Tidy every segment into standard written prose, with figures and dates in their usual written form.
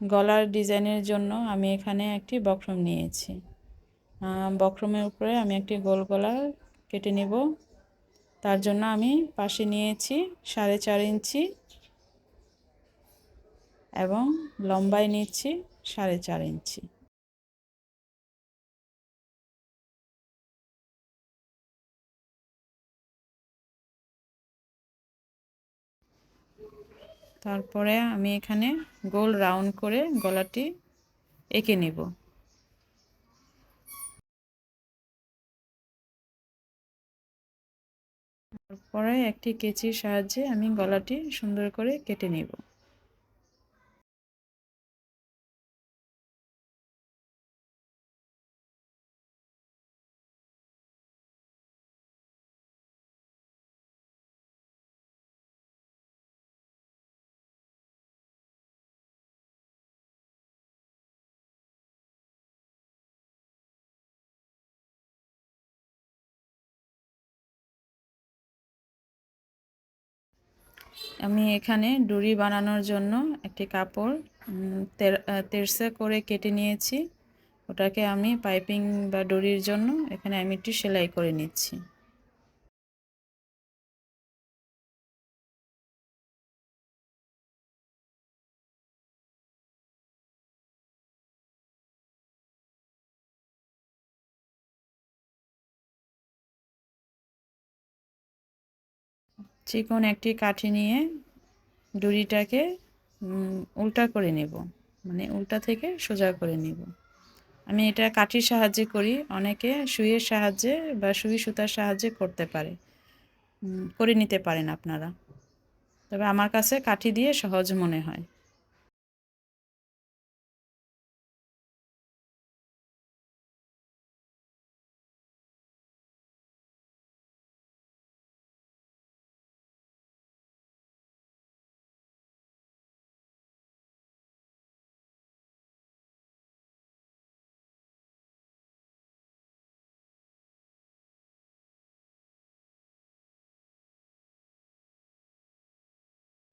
গলার ডিজাইনের জন্য আমি এখানে একটি বক্রম নিয়েছি। বক্রমের উপরে আমি একটি গোল গলা কেটে নেব। তার জন্য আমি পাশে নিয়েছি 4.5 ইঞ্চি এবং লম্বায় নিচ্ছি 4.5 ইঞ্চি। তারপরে আমি এখানে গোল রাউন্ড করে গলাটি এঁকে নেব। তারপরে একটি কেচির সাহায্যে আমি গলাটি সুন্দর করে কেটে নেব। আমি এখানে ডুরি বানানোর জন্য একটি কাপড় তেরসা করে কেটে নিয়েছি। ওটাকে আমি পাইপিং বা ডুরির জন্য এখানে আমি একটু সেলাই করে নিচ্ছি। চিকন একটি কাঠি নিয়ে ডুরিটাকে উল্টা করে নেব, মানে উল্টা থেকে সোজা করে নেব। আমি এটা কাঠির সাহায্যে করি, অনেকে সুইয়ের সাহায্যে বা সুই সুতার সাহায্যে করতে পারে, করে নিতে পারেন আপনারা। তবে আমার কাছে কাঠি দিয়ে সহজ মনে হয়।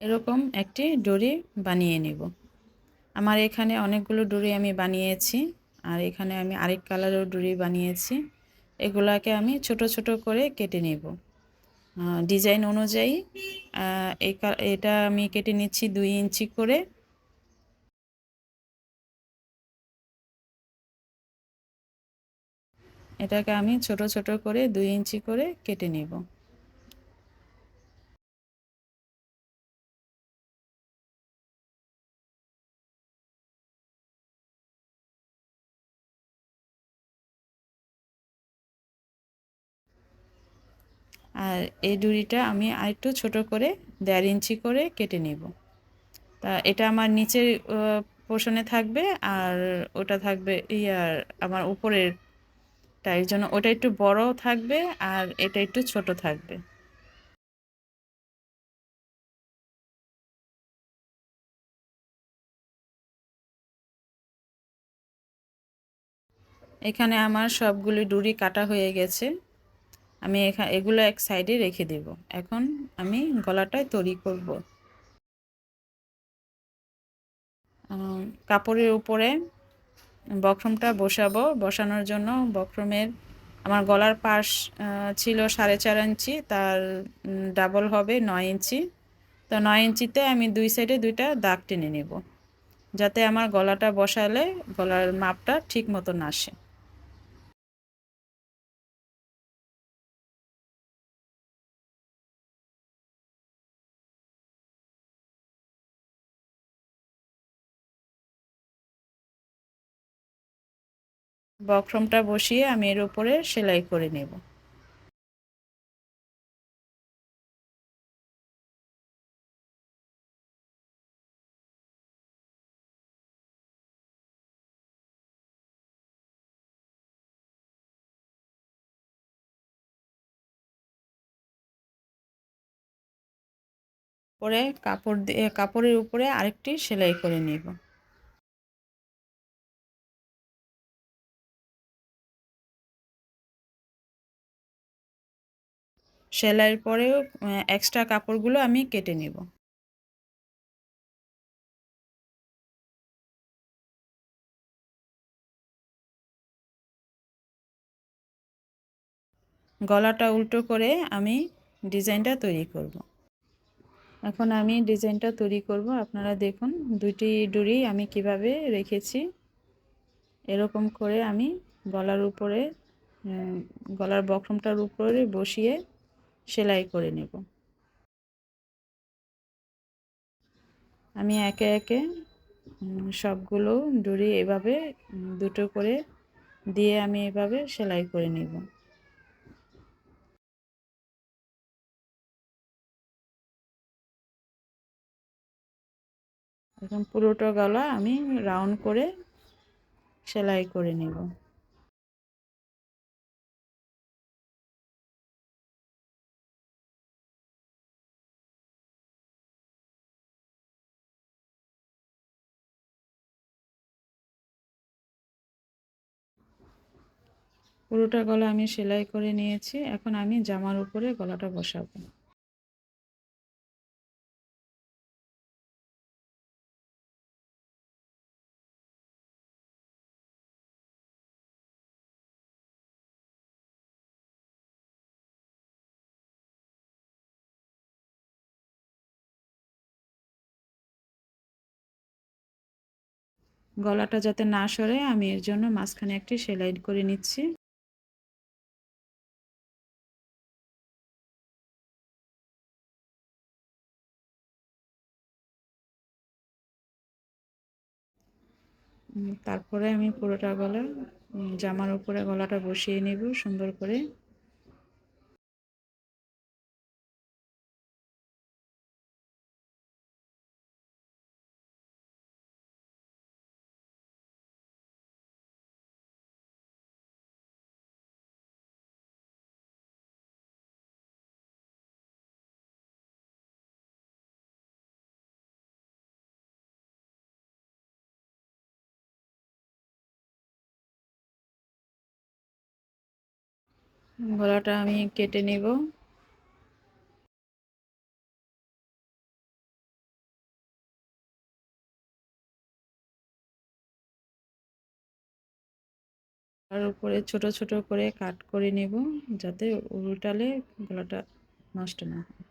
এরকম একটি ডরি বানিয়ে নেব। আমার এখানে অনেকগুলো ডরি আমি বানিয়েছি, আর এখানে আমি আরেক কালারের ডরি বানিয়েছি। এগুলাকে আমি ছোট ছোট করে কেটে নেব ডিজাইন অনুযায়ী। এটা আমি কেটে নিচ্ছি 2 ইঞ্চি করে। এটাকে আমি ছোট ছোট করে 2 ইঞ্চি করে কেটে নেব। আর এই ডুরিটা আমি আরেকটু ছোট করে 1.5 ইঞ্চি করে কেটে নেব। তা এটা আমার নিচের পোর্শনে থাকবে, আর ওটা থাকবে ইয়ার আমার উপরের, তাই জন্য ওটা একটু বড় থাকবে আর এটা একটু ছোট থাকবে। এখানে আমার সবগুলি ডুরি কাটা হয়ে গেছে। আমি এগুলো এক সাইডে রেখে দেব। এখন আমি গলাটায় তৈরি করব। কাপড়ের উপরে বক্রমটা বসাবো। বসানোর জন্য বক্রমের আমার গলার পাশ ছিল 4.5 ইঞ্চি, তার ডাবল হবে 9 ইঞ্চি। তো 9 ইঞ্চিতে আমি 2 সাইডে 2টা দাগ টেনে নেব, যাতে আমার গলাটা বসালে গলার মাপটা ঠিক মতন আসে। বক্রমটা বসিয়ে আমি এর উপরে সেলাই করে নেব। পরে কাপড় দিয়ে কাপড়ের উপরে আরেকটি সেলাই করে নেব। সেলাইয়ের পরেও এক্সট্রা কাপড়গুলো আমি কেটে নেব। গলাটা উল্টো করে আমি ডিজাইনটা তৈরি করব। এখন আমি ডিজাইনটা তৈরি করব। আপনারা দেখুন দুইটি ডুরি আমি কিভাবে রেখেছি। এরকম করে আমি গলার উপরে গলার বক্রমটার উপরে বসিয়ে সেলাই করে নেব। আমি একে একে সবগুলো ডুরি এভাবে দুটো করে দিয়ে আমি এভাবে সেলাই করে নেব। এখন পুরোটা গলা আমি রাউন্ড করে সেলাই করে নেব। পুরোটা গলা আমি সেলাই করে নিয়েছি। এখন আমি জামার উপরে গলাটা বসাবো। গলাটা যাতে না সরে আমি এর জন্য মাঝখানে একটি সেলাই করে নিচ্ছি। তারপরে আমি পুরোটা গলা জামার উপরে গলাটা বসিয়ে নেব সুন্দর করে। গলাটা আমি কেটে নেব। তার উপরে ছোট ছোট করে কাট করে নেব যাতে উল্টালে গলাটা নষ্ট না হয়।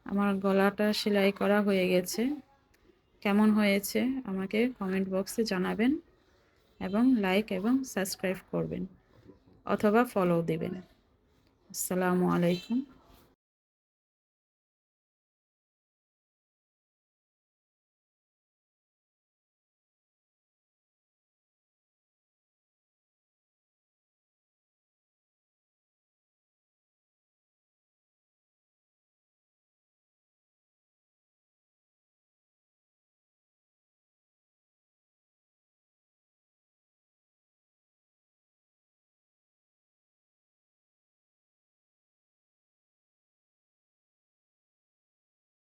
আমার গলাটা সেলাই করা হয়ে গেছে। কেমন হয়েছে আমাকে কমেন্ট বক্সে জানাবেন এবং লাইক এবং সাবস্ক্রাইব করবেন অথবা ফলো দেবেন। আসসালামু আলাইকুম।